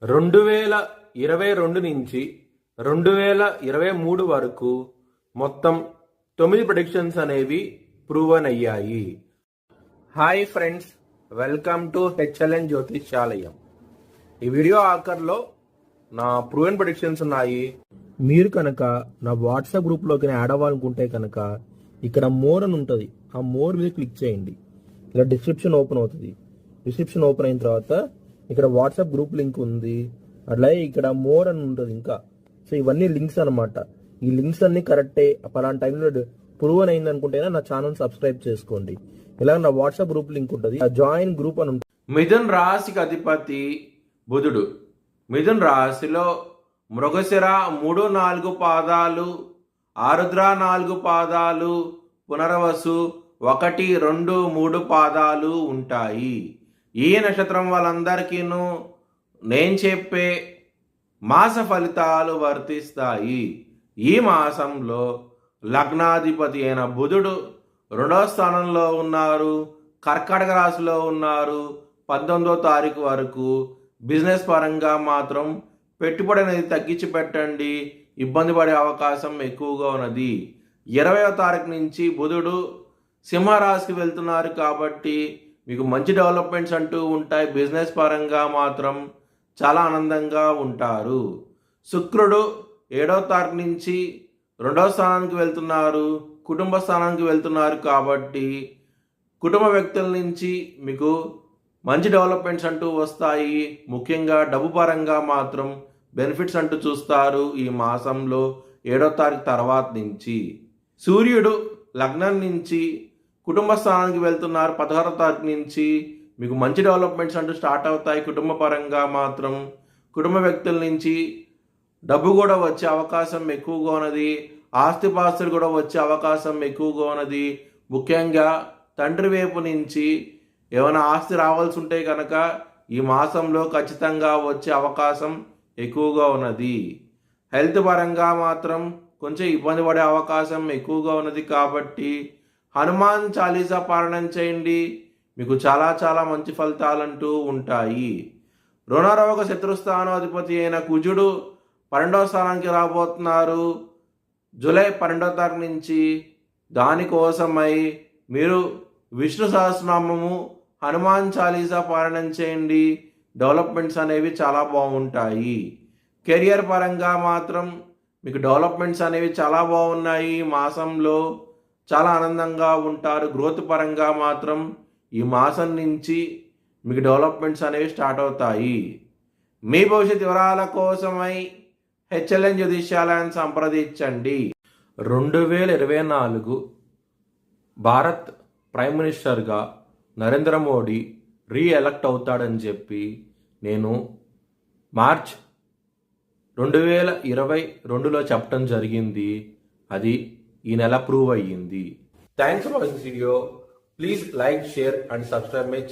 2022 నుంచి 2023 వరకు మొత్తం 9 ప్రెడిక్షన్స్ అనేవి ప్రూవన్ అయ్యాయి. Hi friends, welcome to HLN జ్యోతిష్యాలయం. ఈ వీడియో ఆఖర్లో నా ప్రూవన్ ప్రెడిక్షన్స్ ఉన్నాయి. మీరు కనుక నా వాట్సాప్ గ్రూప్లోకి యాడ్ అవ్వాలనుకుంటే కనుక ఇక్కడ మోర్ అని ఉంటుంది, ఆ మోర్ మీద క్లిక్ చేయండి. ఇలా డిస్క్రిప్షన్ ఓపెన్ అవుతుంది. డిస్క్రిప్షన్ ఓపెన్ అయిన తర్వాత ఇక్కడ వాట్సాప్ గ్రూప్ లింక్ ఉంది, అట్లాగే ఇక్కడ మోర్ అని ఉంటుంది ఇంకా. సో ఇవన్నీ లింక్స్ అనమాట. ఈ లింక్స్ అన్ని కరెక్టే, పలానా టైంలో ప్రూవన్ అయింది అనుకుంటేనే నా ఛానల్ సబ్స్క్రైబ్ చేసుకోండి. ఇలా నా వాట్సాప్ గ్రూప్ లింక్ ఉంటుంది, జాయిన్ గ్రూప్ అని ఉంటుంది. మిథున్ రాశికి అధిపతి బుధుడు. మిథున్ రాశిలో మృగశిర 3-4 పాదాలు, ఆరుద్ర 4 పాదాలు, పునర్వసు 1, 2, 3 పాదాలు ఉంటాయి. ఈ నక్షత్రం వాళ్ళందరికీను నేను చెప్పే మాస ఫలితాలు వర్తిస్తాయి. ఈ మాసంలో లగ్నాధిపతి అయిన బుధుడు 2వ స్థానంలో ఉన్నారు, కర్కాటక రాశిలో ఉన్నారు. 19వ తారీఖు వరకు బిజినెస్ పరంగా మాత్రం పెట్టుబడి అనేది తగ్గించి పెట్టండి, ఇబ్బంది పడే అవకాశం ఎక్కువగా ఉన్నది. 20వ తారీఖు నుంచి బుధుడు సింహరాశికి వెళ్తున్నారు కాబట్టి మీకు మంచి డెవలప్మెంట్స్ అంటూ ఉంటాయి. బిజినెస్ పరంగా మాత్రం చాలా ఆనందంగా ఉంటారు. శుక్రుడు 7వ తారీఖు నుంచి 2వ స్థానానికి వెళ్తున్నారు, కుటుంబ స్థానానికి వెళ్తున్నారు కాబట్టి కుటుంబ వ్యక్తుల నుంచి మీకు మంచి డెవలప్మెంట్స్ అంటూ వస్తాయి. ముఖ్యంగా డబ్బు పరంగా మాత్రం బెనిఫిట్స్ అంటూ చూస్తారు ఈ మాసంలో 7వ తారీఖు తర్వాత నుంచి. సూర్యుడు లగ్నం నుంచి కుటుంబ స్థానానికి వెళ్తున్నారు 16వ తారీఖు నుంచి. మీకు మంచి డెవలప్మెంట్స్ అంటూ స్టార్ట్ అవుతాయి. కుటుంబ పరంగా మాత్రం కుటుంబ వ్యక్తుల నుంచి డబ్బు కూడా వచ్చే అవకాశం ఎక్కువగా ఉన్నది. ఆస్తిపాస్తులు కూడా వచ్చే అవకాశం ఎక్కువగా ఉన్నది. ముఖ్యంగా తండ్రి వైపు నుంచి ఏమైనా ఆస్తి రావాల్సి ఉంటే కనుక ఈ మాసంలో ఖచ్చితంగా వచ్చే అవకాశం ఎక్కువగా ఉన్నది. హెల్త్ పరంగా మాత్రం కొంచెం ఇబ్బంది పడే అవకాశం ఎక్కువగా ఉన్నది కాబట్టి హనుమాన్ చాలీసా పారాయణం చేయండి, మీకు చాలా చాలా మంచి ఫలితాలంటూ ఉంటాయి. రుణరోగ శత్రుస్థానం అధిపతి అయిన కుజుడు 12వ స్థానానికి రాబోతున్నారు జూలై 12వ తారీఖు నుంచి. దానికోసమై మీరు విష్ణు సహస్రనామము, హనుమాన్ చాలీసా పారాయణం చేయండి, డెవలప్మెంట్స్ అనేవి చాలా బాగుంటాయి. కెరియర్ పరంగా మాత్రం మీకు డెవలప్మెంట్స్ అనేవి చాలా బాగున్నాయి. మాసంలో చాలా ఆనందంగా ఉంటారు. గ్రోత్ పరంగా మాత్రం ఈ మాసం నుంచి మీకు డెవలప్మెంట్స్ అనేవి స్టార్ట్ అవుతాయి. మీ భవిష్యత్ వివరాల కోసమై హెచ్ఎల్ఎన్ జ్యోతిష్యాలయాన్ని సంప్రదించండి. 2024 భారత్ ప్రైమ్ మినిస్టర్గా నరేంద్ర మోడీ రీఎలక్ట్ అవుతాడని చెప్పి నేను మార్చ్ 2022లో చెప్పడం జరిగింది. అది ఈ నెల ప్రూవ్ అయ్యింది. Thanks for watching video. Please like, share and subscribe my